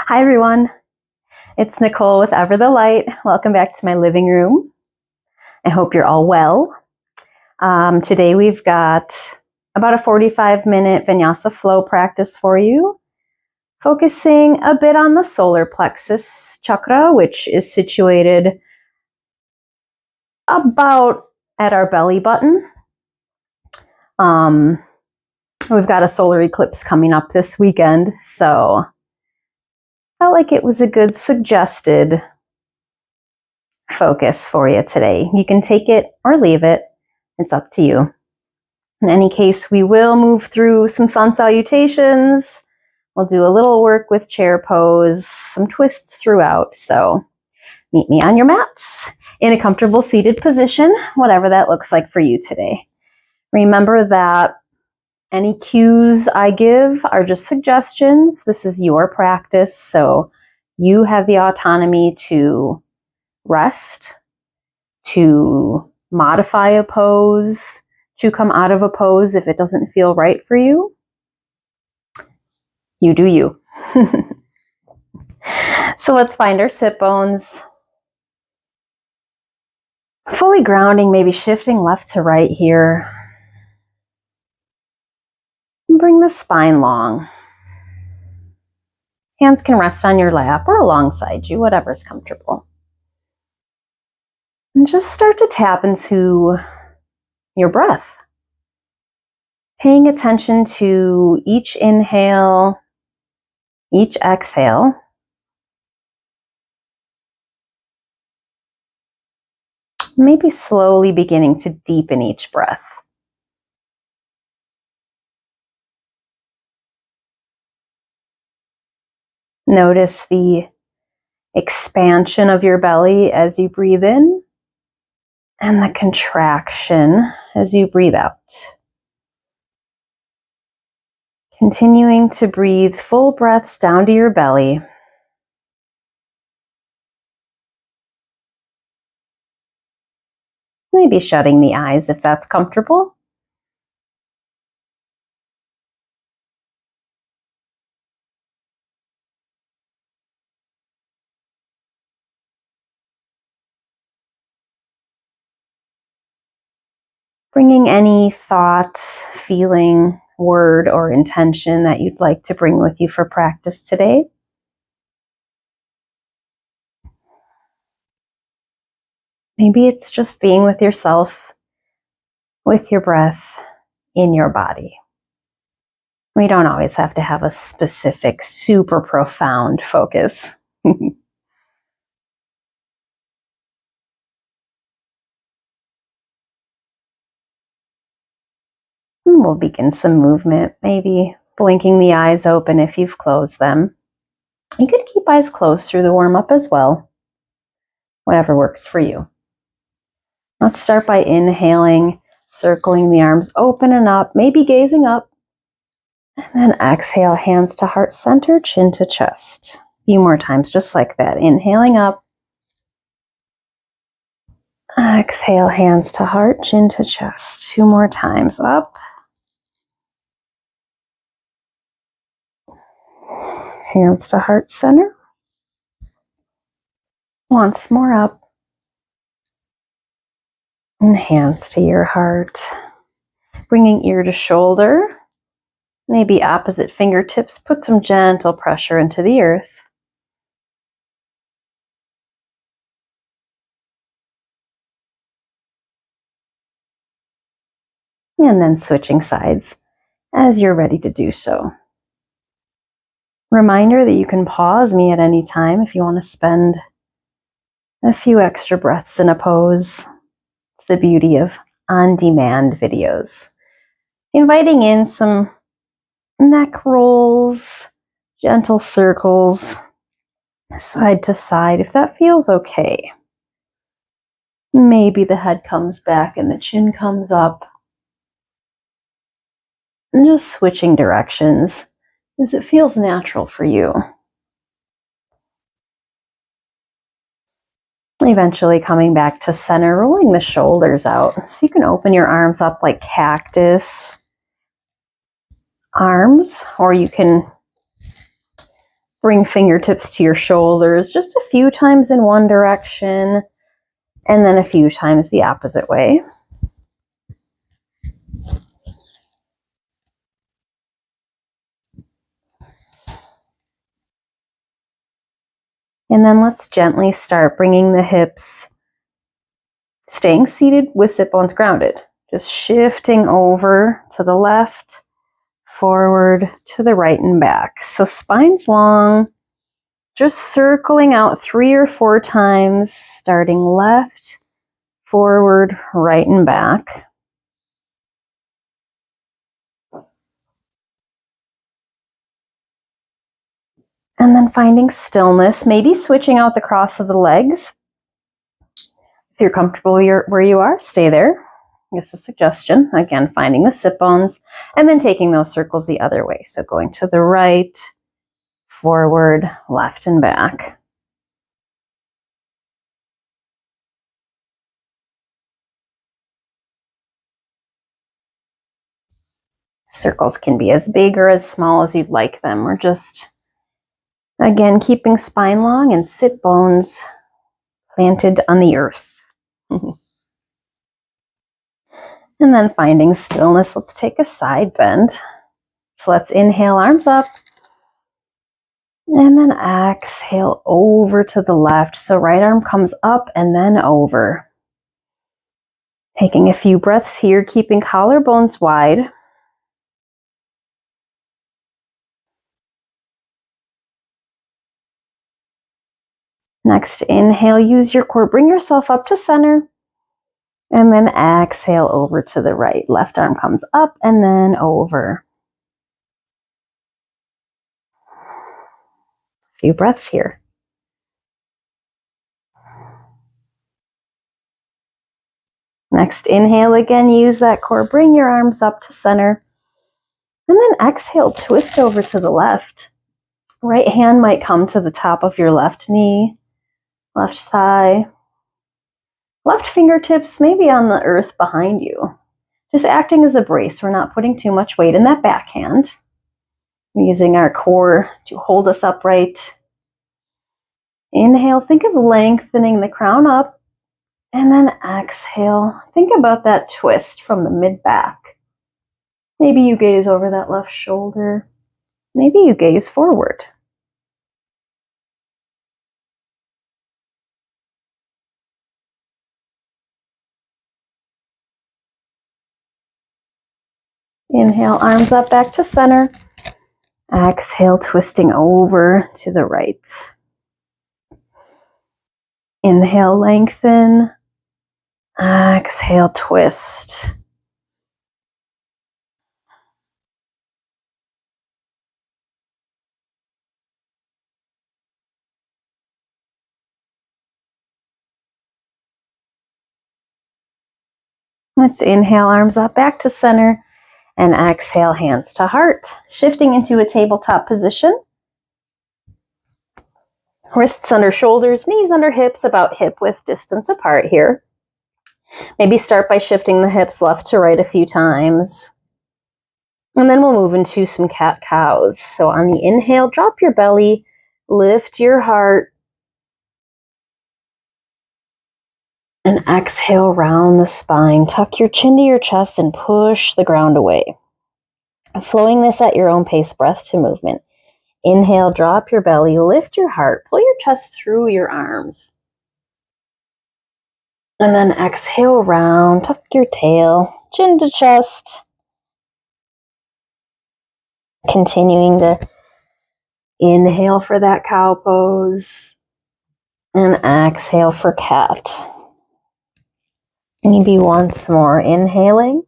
Hi everyone, it's Nicole with Ever the Light. Welcome back to my living room. I hope you're all well. Today we've got about a 45-minute vinyasa flow practice for you, focusing a bit on the solar plexus chakra, which is situated about at our belly button. We've got a solar eclipse coming up this weekend, so felt like it was a good suggested focus for you today. You can take it or leave it. It's up to you. In any case, we will move through some sun salutations. We'll do a little work with chair pose, some twists throughout. So meet me on your mats in a comfortable seated position, whatever that looks like for you today. Remember that any cues I give are just suggestions. This is your practice, so you have the autonomy to rest, to modify a pose, to come out of a pose if it doesn't feel right for you. You do you. So let's find our sit bones. Fully grounding, maybe shifting left to right here. Bring the spine long. Hands can rest on your lap or alongside you, whatever's comfortable. And just start to tap into your breath. Paying attention to each inhale, each exhale. Maybe slowly beginning to deepen each breath. Notice the expansion of your belly as you breathe in and the contraction as you breathe out. Continuing to breathe full breaths down to your belly. Maybe shutting the eyes if that's comfortable. Bringing any thought, feeling, word, or intention that you'd like to bring with you for practice today. Maybe it's just being with yourself, with your breath, in your body. We don't always have to have a specific, super profound focus. We'll begin some movement, maybe blinking the eyes open if you've closed them. You could keep eyes closed through the warm-up as well, whatever works for you. Let's start by inhaling, circling the arms open and up, maybe gazing up. And then exhale, hands to heart center, chin to chest. A few more times, just like that. Inhaling up. Exhale, hands to heart, chin to chest. 2 more times. Up. Hands to heart center. Once more up. And hands to your heart. Bringing ear to shoulder. Maybe opposite fingertips. Put some gentle pressure into the earth. And then switching sides as you're ready to do so. Reminder that you can pause me at any time if you want to spend a few extra breaths in a pose. It's the beauty of on-demand videos. Inviting in some neck rolls, gentle circles, side to side, if that feels okay. Maybe the head comes back and the chin comes up. And just switching directions as it feels natural for you. Eventually coming back to center, rolling the shoulders out. So you can open your arms up like cactus arms, or you can Bring fingertips to your shoulders just a few times in one direction and then a few times the opposite way. And then let's gently start bringing the hips, staying seated with sit bones grounded. Just shifting over to the left, forward, to the right and back. So spine's long, just circling out 3 or 4 times, starting left, forward, right and back. And then finding stillness, maybe switching out the cross of the legs. If you're comfortable where you are, stay there. It's a suggestion. Again, finding the sit bones and then taking those circles the other way. So going to the right, forward, left, and back. Circles can be as big or as small as you'd like them. We're just, again, keeping spine long and sit bones planted on the earth. And then finding stillness, let's take a side bend. So let's inhale, arms up. And then exhale over to the left. So right arm comes up and then over. Taking a few breaths here, keeping collarbones wide. Next, inhale, use your core, bring yourself up to center. And then exhale over to the right. Left arm comes up and then over. A few breaths here. Next, inhale again, use that core, bring your arms up to center. And then exhale, twist over to the left. Right hand might come to the top of your left knee, left thigh. Left fingertips maybe on the earth behind you. Just acting as a brace. We're not putting too much weight in that backhand. We're using our core to hold us upright. Inhale, think of lengthening the crown up. And then exhale, think about that twist from the mid-back. Maybe you gaze over that left shoulder. Maybe you gaze forward. Inhale, arms up back to center. Exhale, twisting over to the right. Inhale, lengthen. Exhale, twist. Let's inhale, arms up back to center. And exhale, hands to heart. Shifting into a tabletop position. Wrists under shoulders, knees under hips, about hip width distance apart here. Maybe start by shifting the hips left to right a few times. And then we'll move into some cat-cows. So on the inhale, drop your belly, lift your heart. And exhale, round the spine. Tuck your chin to your chest and push the ground away. Flowing this at your own pace, breath to movement. Inhale, drop your belly, lift your heart, pull your chest through your arms. And then exhale, round, tuck your tail, chin to chest. Continuing to inhale for that cow pose. And exhale for cat. Maybe once more, inhaling.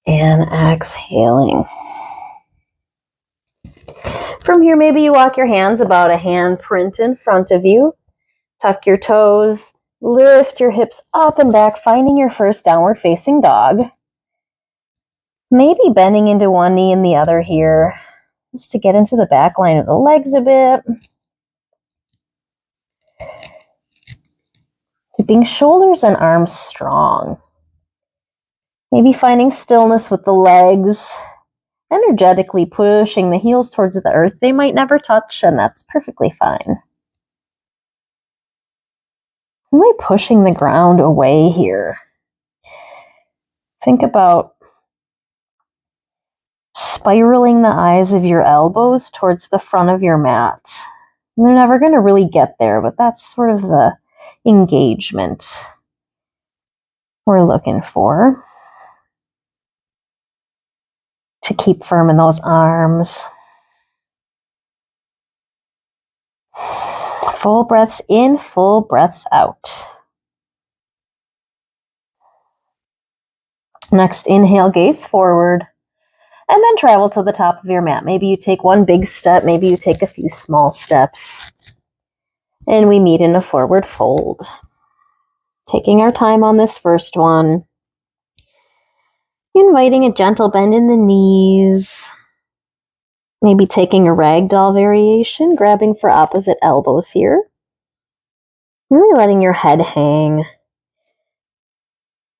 And exhaling. From here, maybe you walk your hands about a hand print in front of you. Tuck your toes, lift your hips up and back, finding your first downward facing dog. Maybe bending into one knee and the other here, just to get into the back line of the legs a bit. Keeping shoulders and arms strong. Maybe finding stillness with the legs energetically pushing the heels towards the earth. They might never touch, and that's perfectly fine. Am I pushing the ground away here? Think about spiraling the eyes of your elbows towards the front of your mat. They're never going to really get there, but that's sort of the engagement we're looking for. To keep firm in those arms. Full breaths in, full breaths out. Next, inhale, gaze forward, and then travel to the top of your mat. Maybe you take one big step, maybe you take a few small steps, and we meet in a forward fold. Taking our time on this first one. Inviting a gentle bend in the knees. Maybe taking a ragdoll variation, grabbing for opposite elbows here. Really letting your head hang.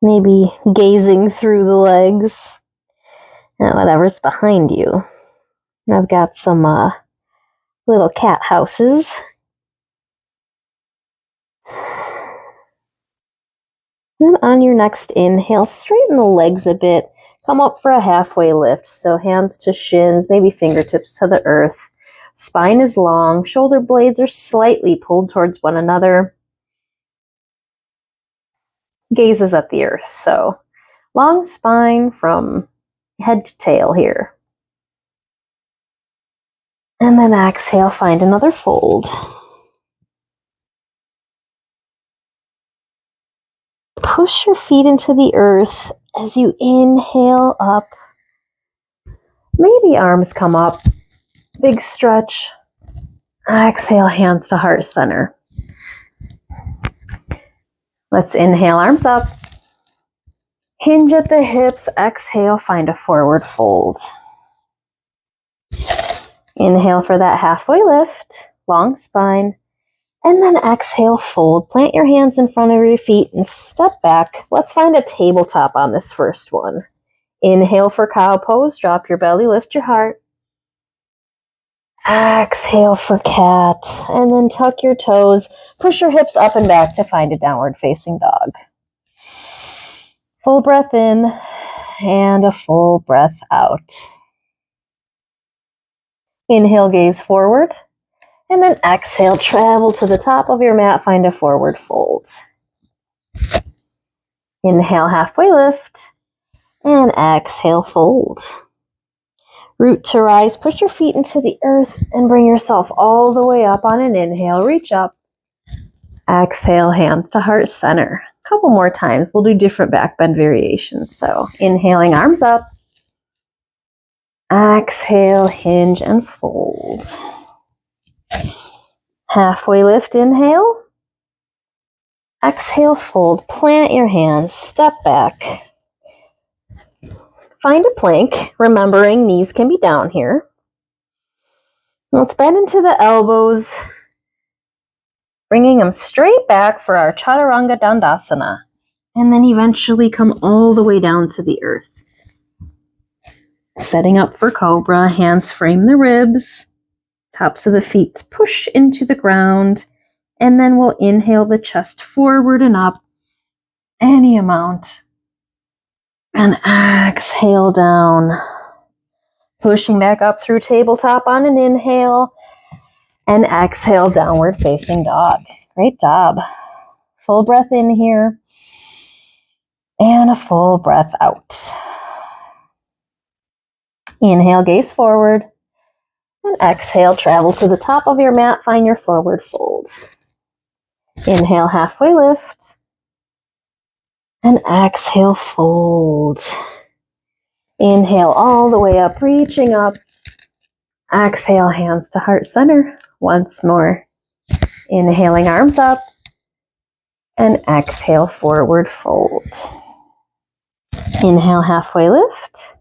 Maybe gazing through the legs and whatever's behind you. I've got some little cat houses. Then on your next inhale, straighten the legs a bit. Come up for a halfway lift. So hands to shins, maybe fingertips to the earth. Spine is long. Shoulder blades are slightly pulled towards one another. Gaze is at the earth. So long spine from head to tail here. And then exhale, find another fold. Push your feet into the earth as you inhale up. Maybe arms come up. Big stretch. Exhale, hands to heart center. Let's inhale, arms up. Hinge at the hips. Exhale, find a forward fold. Inhale for that halfway lift. Long spine. And then exhale, fold. Plant your hands in front of your feet and step back. Let's find a tabletop on this first one. Inhale for cow pose. Drop your belly, lift your heart. Exhale for cat. And then tuck your toes. Push your hips up and back to find a downward facing dog. Full breath in and a full breath out. Inhale, gaze forward. And then exhale, travel to the top of your mat, find a forward fold. Inhale, halfway lift. And exhale, fold. Root to rise, push your feet into the earth and bring yourself all the way up on an inhale. Reach up. Exhale, hands to heart center. A couple more times. We'll do different back bend variations. So inhaling, arms up. Exhale, hinge and fold. Halfway lift, inhale. Exhale, fold. Plant your hands, step back. Find a plank, remembering knees can be down here. Let's bend into the elbows, bringing them straight back for our chaturanga dandasana. And then eventually come all the way down to the earth. Setting up for cobra, hands frame the ribs. Tops of the feet push into the ground, and then we'll inhale the chest forward and up, any amount, and exhale down. Pushing back up through tabletop on an inhale, and exhale, downward facing dog. Great job. Full breath in here, and a full breath out. Inhale, gaze forward. And exhale, travel to the top of your mat, find your forward fold. Inhale, halfway lift. And exhale, fold. Inhale all the way up, reaching up. Exhale, hands to heart center. Once more. Inhaling, arms up. And exhale, forward fold. Inhale, halfway lift.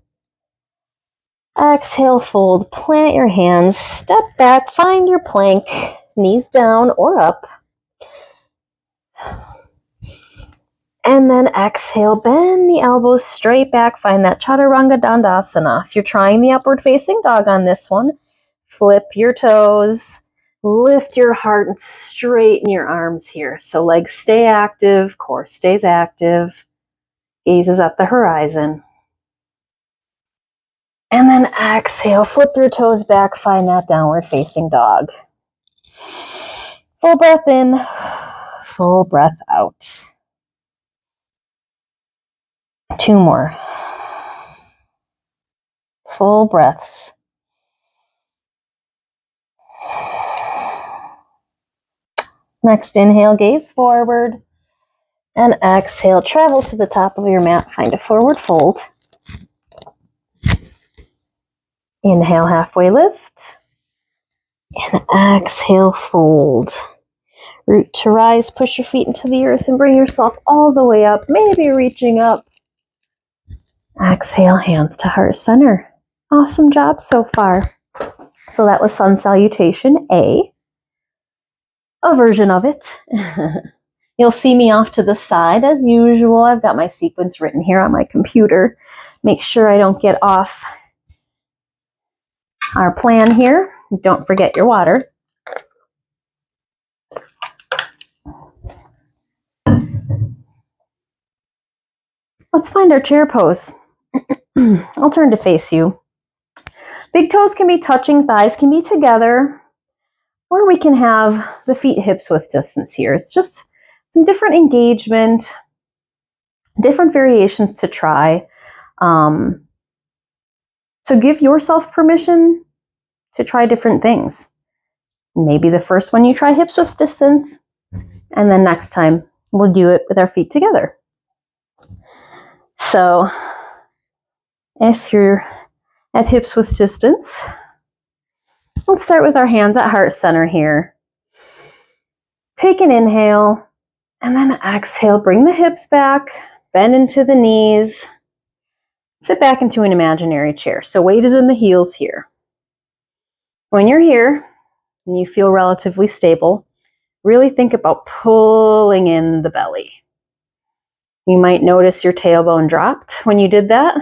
Exhale, fold, plant your hands, step back, find your plank, knees down or up. And then exhale, bend the elbows straight back. Find that chaturanga dandasana. If you're trying the upward facing dog on this one, flip your toes, lift your heart, and straighten your arms here. So legs stay active, core stays active, gaze is at the horizon. And then exhale, flip your toes back, find that downward facing dog. Full breath in, full breath out. 2 more. Full breaths. Next inhale, gaze forward. And exhale, travel to the top of your mat, find a forward fold. Inhale, halfway lift. And exhale, fold. Root to rise, push your feet into the earth and bring yourself all the way up, maybe reaching up. Exhale, hands to heart center. Awesome job so far. So that was sun salutation A version of it. You'll see me off to the side as usual. I've got my sequence written here on my computer. Make sure I don't get off our plan here. Don't forget your water. Let's find our chair pose. I'll turn to face you. Big toes can be touching, thighs can be together, or we can have the feet hips width distance here. It's just some different engagement, different variations to try. So give yourself permission to try different things. Maybe the first one you try hips width distance, and then next time we'll do it with our feet together. So if you're at hips width distance, let's start with our hands at heart center here. Take an inhale, and then exhale. Bring the hips back, bend into the knees. Sit back into an imaginary chair. So weight is in the heels here. When you're here and you feel relatively stable, really think about pulling in the belly. You might notice your tailbone dropped when you did that.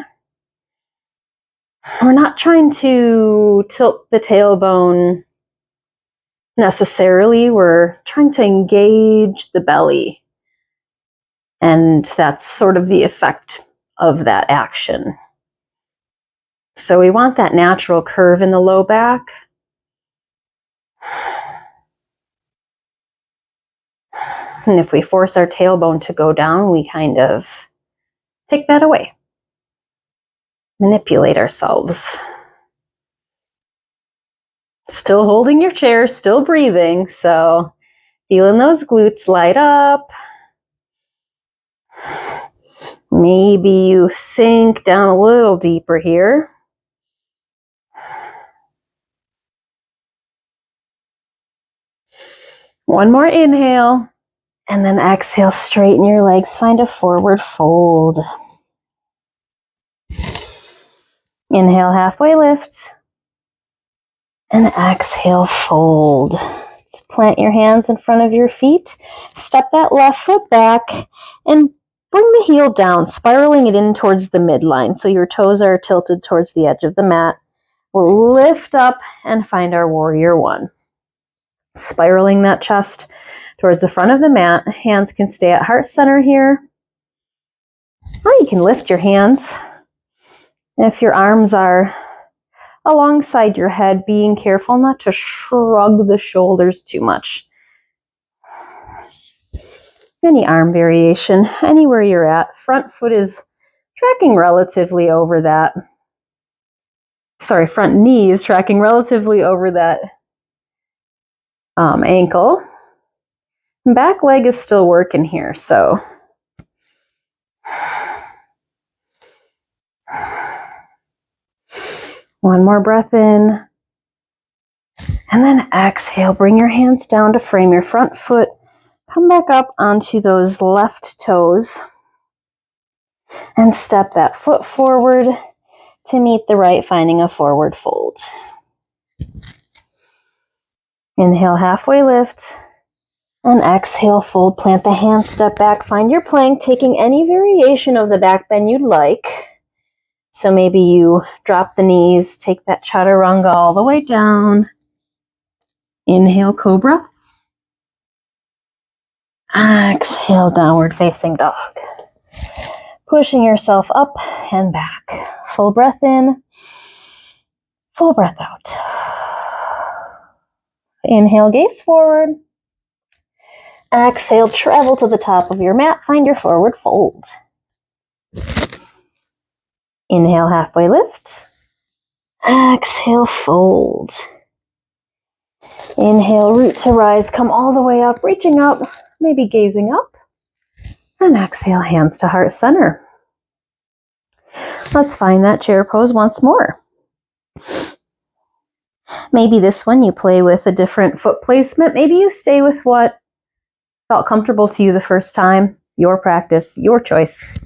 We're not trying to tilt the tailbone necessarily. We're trying to engage the belly. And that's sort of the effect of that action. So we want that natural curve in the low back. And if we force our tailbone to go down, we kind of take that away. Manipulate ourselves. Still holding your chair, still breathing. So feeling those glutes light up. Maybe you sink down a little deeper here. One more inhale. And then exhale, straighten your legs, find a forward fold. Inhale, halfway lift. And exhale, fold. Let's plant your hands in front of your feet. Step that left foot back and bring the heel down, spiraling it in towards the midline so your toes are tilted towards the edge of the mat. We'll lift up and find our warrior one. Spiraling that chest towards the front of the mat. Hands can stay at heart center here. Or you can lift your hands. If your arms are alongside your head, being careful not to shrug the shoulders too much. Any arm variation, anywhere you're at. Front foot is tracking relatively over that. Sorry, front knee is tracking relatively over that ankle. Back leg is still working here, so one more breath in. And then exhale, bring your hands down to frame your front foot. Come back up onto those left toes. And step that foot forward to meet the right, finding a forward fold. Inhale, halfway lift. And exhale, fold, plant the hands, step back, find your plank, taking any variation of the back bend you'd like. So maybe you drop the knees, take that chaturanga all the way down. Inhale, cobra. Exhale, downward facing dog. Pushing yourself up and back. Full breath in, full breath out. Inhale, gaze forward. Exhale, travel to the top of your mat, find your forward fold. Inhale, halfway lift. Exhale, fold. Inhale, root to rise, come all the way up, reaching up, maybe gazing up. And exhale, hands to heart center. Let's find that chair pose once more. Maybe this one you play with a different foot placement. Maybe you stay with what felt comfortable to you the first time. Your practice, your choice.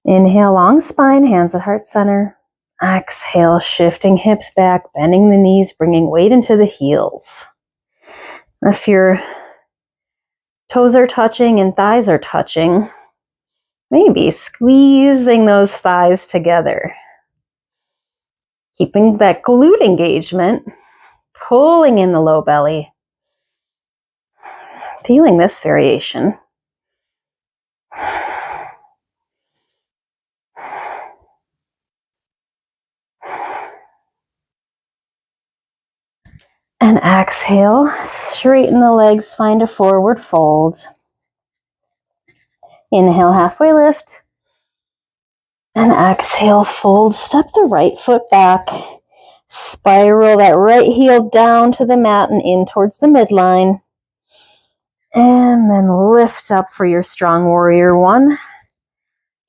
Inhale, long spine, hands at heart center. Exhale, shifting hips back, bending the knees, bringing weight into the heels. If your toes are touching and thighs are touching, maybe squeezing those thighs together. Keeping that glute engagement, pulling in the low belly. Feeling this variation. And exhale, straighten the legs, find a forward fold. Inhale, halfway lift. And exhale, fold, step the right foot back. Spiral that right heel down to the mat and in towards the midline. And then lift up for your strong warrior one.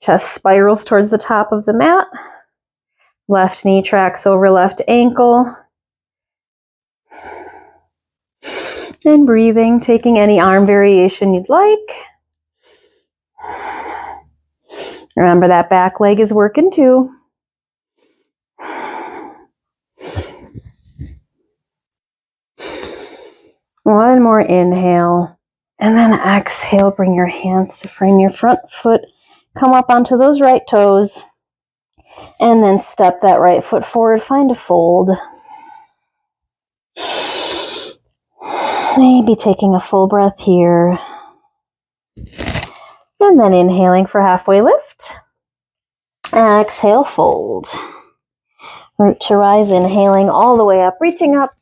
Chest spirals towards the top of the mat. Left knee tracks over left ankle. And breathing, taking any arm variation you'd like. Remember that back leg is working too. One more inhale. And then exhale, bring your hands to frame your front foot. Come up onto those right toes. And then step that right foot forward, find a fold. Maybe taking a full breath here. And then inhaling for halfway lift. Exhale, fold. Root to rise, inhaling all the way up, reaching up.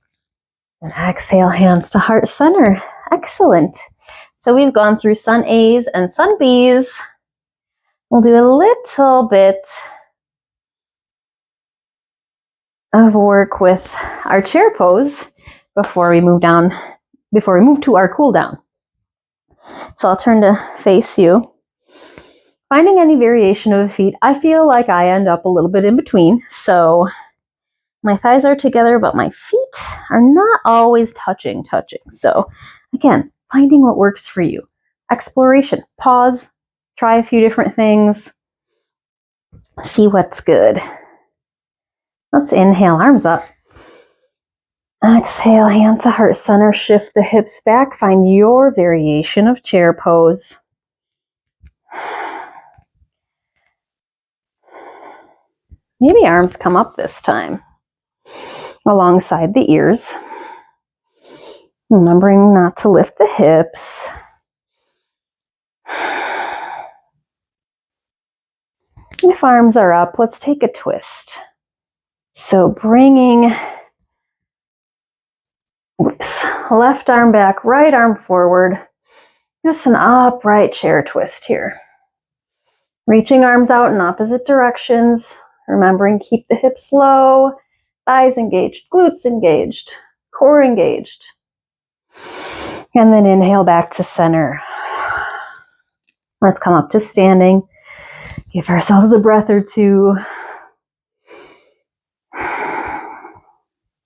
And exhale, hands to heart center. Excellent. So we've gone through sun A's and sun B's. We'll do a little bit of work with our chair pose before we move to our cool down. So I'll turn to face you. Finding any variation of the feet, I feel like I end up a little bit in between. So my thighs are together, but my feet are not always touching. So again, finding what works for you. Exploration, pause, try a few different things, see what's good. Let's inhale, arms up. Exhale, hand to heart center, shift the hips back, find your variation of chair pose. Maybe arms come up this time, alongside the ears. Remembering not to lift the hips. If arms are up, let's take a twist. So bringing left arm back, right arm forward. Just an upright chair twist here. Reaching arms out in opposite directions. Remembering keep the hips low, thighs engaged, glutes engaged, core engaged. And then inhale back to center. Let's come up to standing. Give ourselves a breath or two.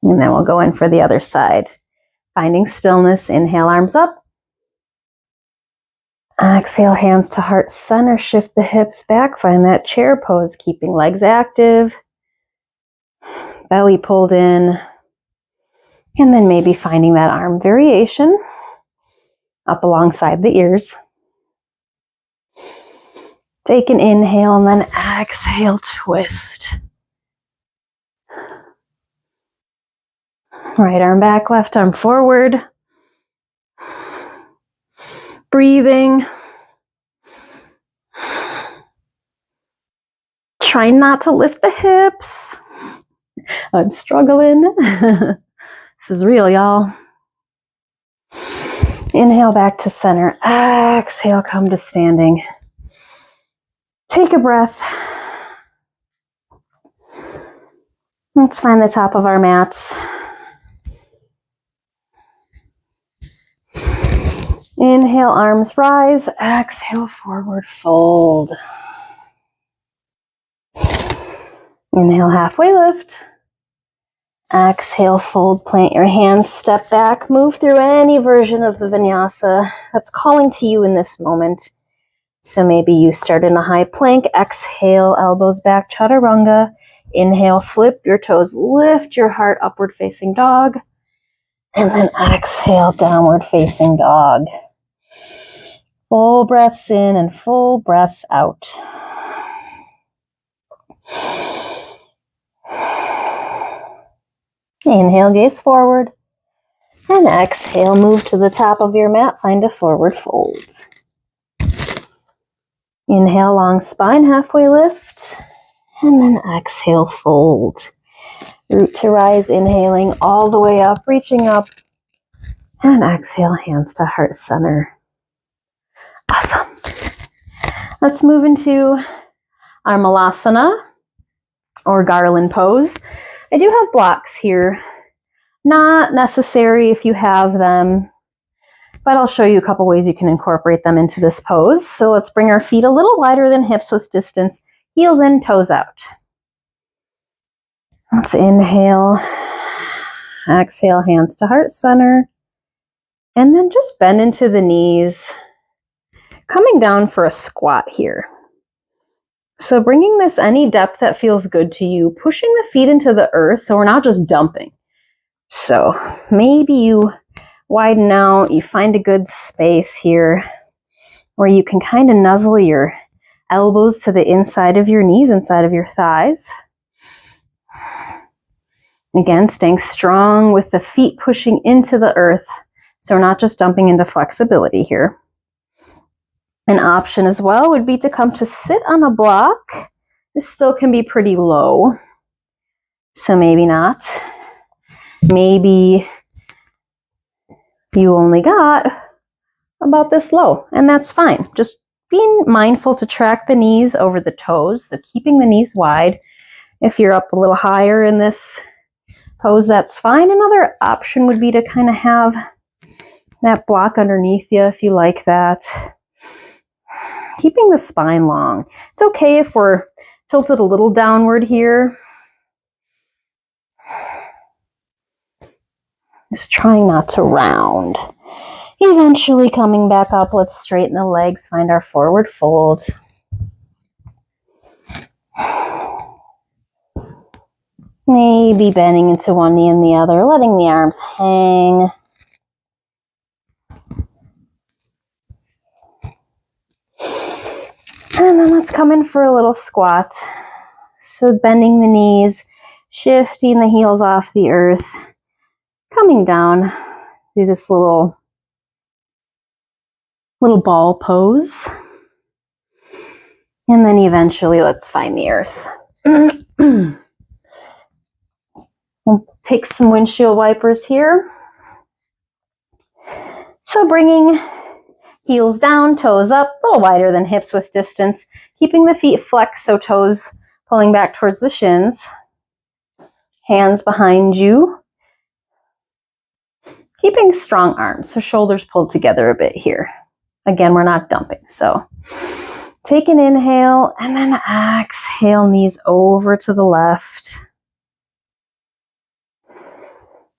And then we'll go in for the other side. Finding stillness, inhale, arms up. Exhale, hands to heart center, shift the hips back, find that chair pose, keeping legs active, belly pulled in, And then maybe finding that arm variation up alongside the ears. Take an inhale and then exhale, twist. Right arm back, left arm forward. Breathing. Try not to lift the hips. I'm struggling. This is real, y'all. Inhale back to center. Exhale, come to standing. Take a breath. Let's find the top of our mats. Inhale, arms rise. Exhale, forward fold. Inhale, halfway lift. Exhale, fold, plant your hands, step back, move through any version of the vinyasa that's calling to you in this moment. So maybe you start in a high plank. Exhale, elbows back, chaturanga. Inhale, flip your toes, lift your heart, upward facing dog. And then exhale, downward facing dog. Full breaths in and full breaths out. Inhale, gaze forward. And exhale, move to the top of your mat, find a forward fold. Inhale, long spine, halfway lift. And then exhale, fold. Root to rise, inhaling all the way up, reaching up. And exhale, hands to heart center. Awesome. Let's move into our malasana or garland pose. I do have blocks here. Not necessary if you have them, but I'll show you a couple ways you can incorporate them into this pose. So let's bring our feet a little wider than hips with distance, heels in, toes out. Let's inhale, exhale, hands to heart center, and then just bend into the knees, coming down for a squat here. So bringing this any depth that feels good to you, pushing the feet into the earth so we're not just dumping. So maybe you widen out, you find a good space here where you can kind of nuzzle your elbows to the inside of your knees, inside of your thighs. Again, staying strong with the feet pushing into the earth so we're not just dumping into flexibility here. An option as well would be to come to sit on a block. This still can be pretty low, so maybe not. Maybe you only got about this low, and that's fine. Just being mindful to track the knees over the toes, so keeping the knees wide. If you're up a little higher in this pose, that's fine. Another option would be to kind of have that block underneath you if you like that. Keeping the spine long. It's okay if we're tilted a little downward here. Just trying not to round. Eventually coming back up, let's straighten the legs, find our forward fold. Maybe bending into one knee and the other, letting the arms hang. And then let's come in for a little squat. So bending the knees, shifting the heels off the earth, coming down, do this little ball pose. And then eventually let's find the earth. We'll take some windshield wipers here. So bringing heels down, toes up, a little wider than hips with distance, keeping the feet flexed, so toes pulling back towards the shins. Hands behind you. Keeping strong arms, so shoulders pulled together a bit here. Again, we're not dumping, so take an inhale and then exhale, knees over to the left.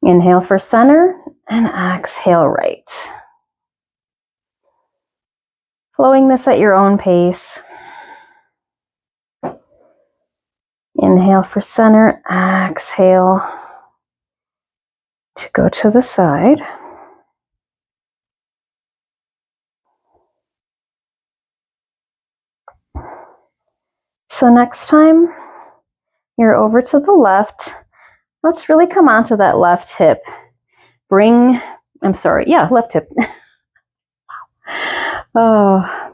Inhale for center and exhale right. Flowing this at your own pace. Inhale for center, exhale to go to the side. So next time you're over to the left, let's really come onto that left hip. Left hip. Oh,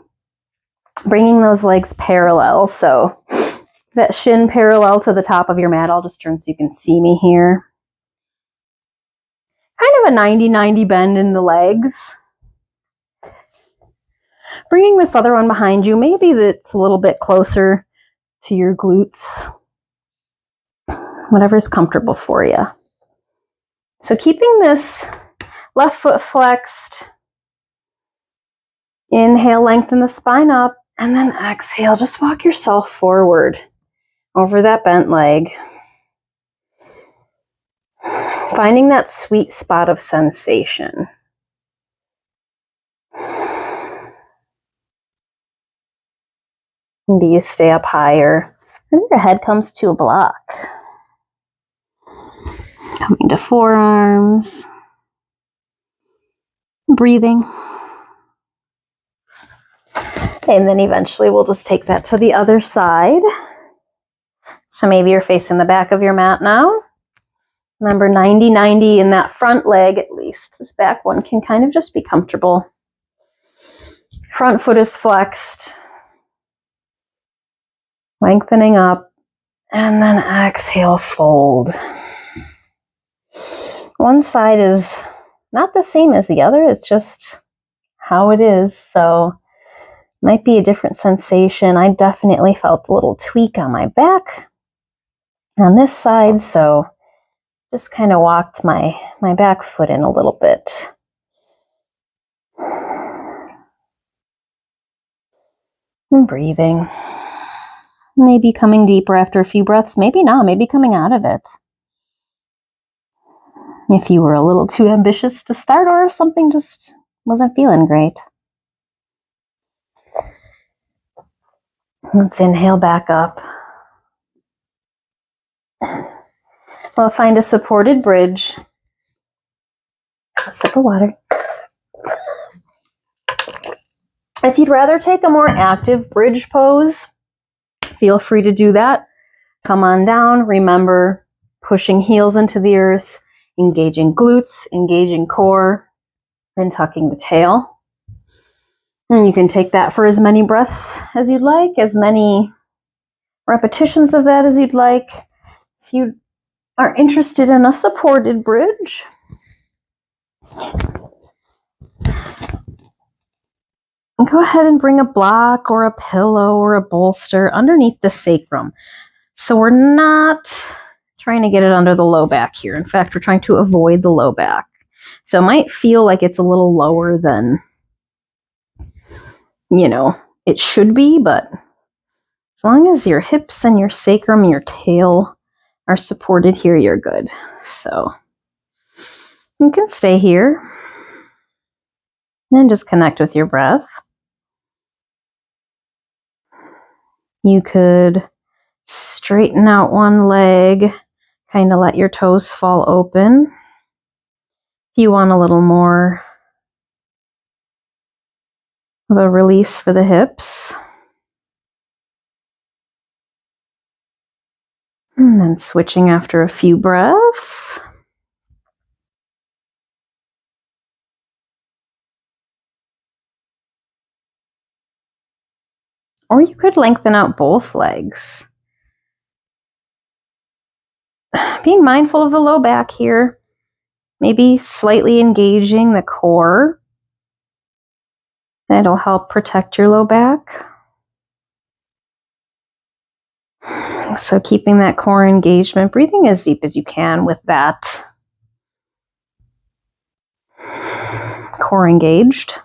bringing those legs parallel. So that shin parallel to the top of your mat. I'll just turn so you can see me here. Kind of a 90-90 bend in the legs. Bringing this other one behind you. Maybe that's a little bit closer to your glutes. Whatever's comfortable for you. So keeping this left foot flexed. Inhale, lengthen the spine up, and then exhale. Just walk yourself forward over that bent leg. Finding that sweet spot of sensation. Maybe you stay up higher. Maybe your head comes to a block. Coming to forearms. Breathing. And then eventually we'll just take that to the other side. So maybe you're facing the back of your mat now. Remember 90-90 in that front leg at least. This back one can kind of just be comfortable. Front foot is flexed. Lengthening up. And then exhale, fold. One side is not the same as the other. It's just how it is. So might be a different sensation. I definitely felt a little tweak on my back on this side. So just kind of walked my back foot in a little bit. And breathing. Maybe coming deeper after a few breaths. Maybe not. Maybe coming out of it. If you were a little too ambitious to start, or if something just wasn't feeling great. Let's inhale back up. We'll find a supported bridge. A sip of water. If you'd rather take a more active bridge pose, feel free to do that. Come on down. Remember, pushing heels into the earth, engaging glutes, engaging core, then tucking the tail. And you can take that for as many breaths as you'd like, as many repetitions of that as you'd like. If you are interested in a supported bridge, go ahead and bring a block or a pillow or a bolster underneath the sacrum. So we're not trying to get it under the low back here. In fact, we're trying to avoid the low back. So it might feel like it's a little lower than, it should be, but as long as your hips and your sacrum and your tail are supported here, you're good. So you can stay here and just connect with your breath. You could straighten out one leg, kind of let your toes fall open. If you want a little more of a release for the hips. And then switching after a few breaths. Or you could lengthen out both legs. Being mindful of the low back here. Maybe slightly engaging the core. That'll help protect your low back. So keeping that core engagement, breathing as deep as you can with that core engaged.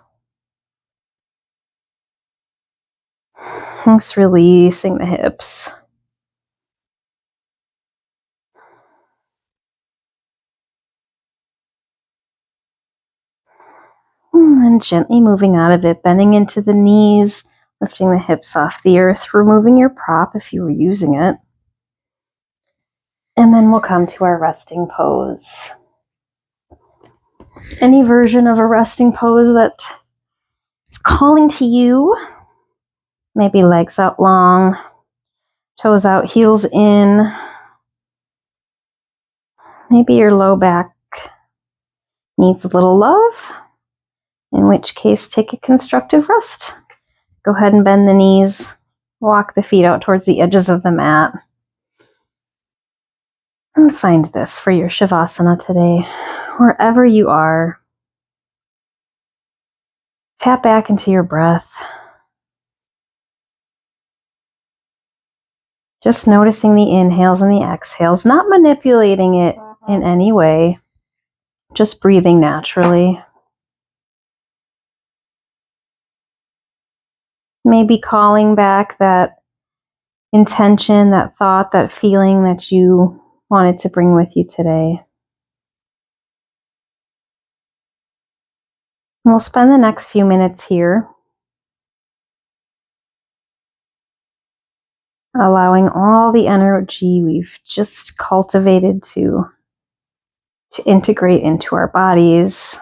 Just releasing the hips. And then gently moving out of it, bending into the knees, lifting the hips off the earth, removing your prop if you were using it. And then we'll come to our resting pose. any version of a resting pose that is calling to you. Maybe legs out long, toes out, heels in. Maybe your low back needs a little love, in which case take a constructive rest. Go ahead and bend the knees, walk the feet out towards the edges of the mat. And find this for your Shavasana today. Wherever you are, tap back into your breath. Just noticing the inhales and the exhales, not manipulating it in any way, just breathing naturally. Maybe calling back that intention, that thought, that feeling that you wanted to bring with you today. We'll spend the next few minutes here allowing all the energy we've just cultivated to integrate into our bodies.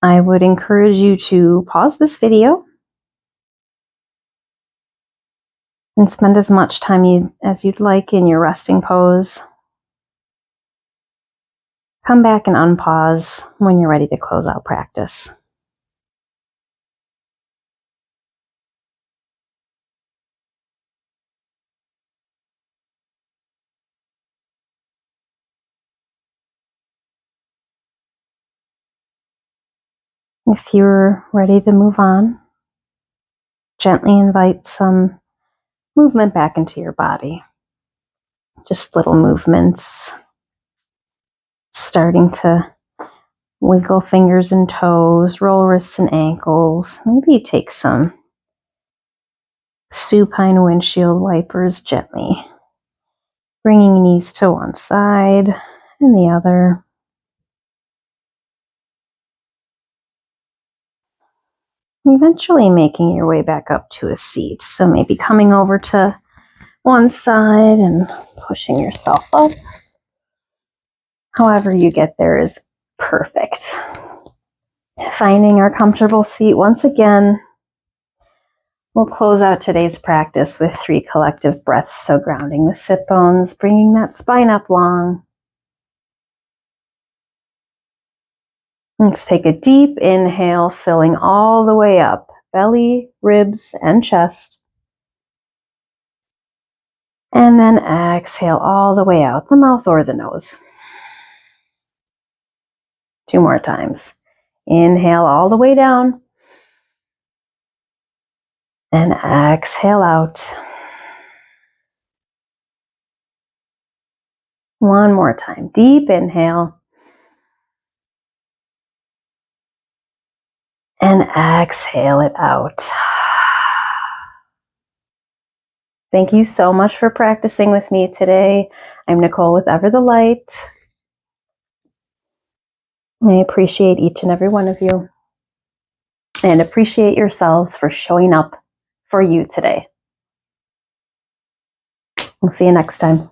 I would encourage you to pause this video and spend as much time as you'd like in your resting pose. Come back and unpause when you're ready to close out practice. If you're ready to move on, gently invite some movement back into your body. Just little movements, starting to wiggle fingers and toes, roll wrists and ankles. Maybe you take some supine windshield wipers gently, bringing knees to one side and the other. Eventually making your way back up to a seat. So maybe coming over to one side and pushing yourself up. However you get there is perfect. Finding our comfortable seat once again. We'll close out today's practice with 3 collective breaths. So grounding the sit bones, bringing that spine up long. Let's take a deep inhale, filling all the way up, belly, ribs, and chest. And then exhale all the way out, the mouth or the nose. 2 more times. Inhale all the way down. And exhale out. 1 more time. Deep inhale. And exhale it out. Thank you so much for practicing with me today. I'm Nicole with Ever the Light. I appreciate each and every one of you. And appreciate yourselves for showing up for you today. We'll see you next time.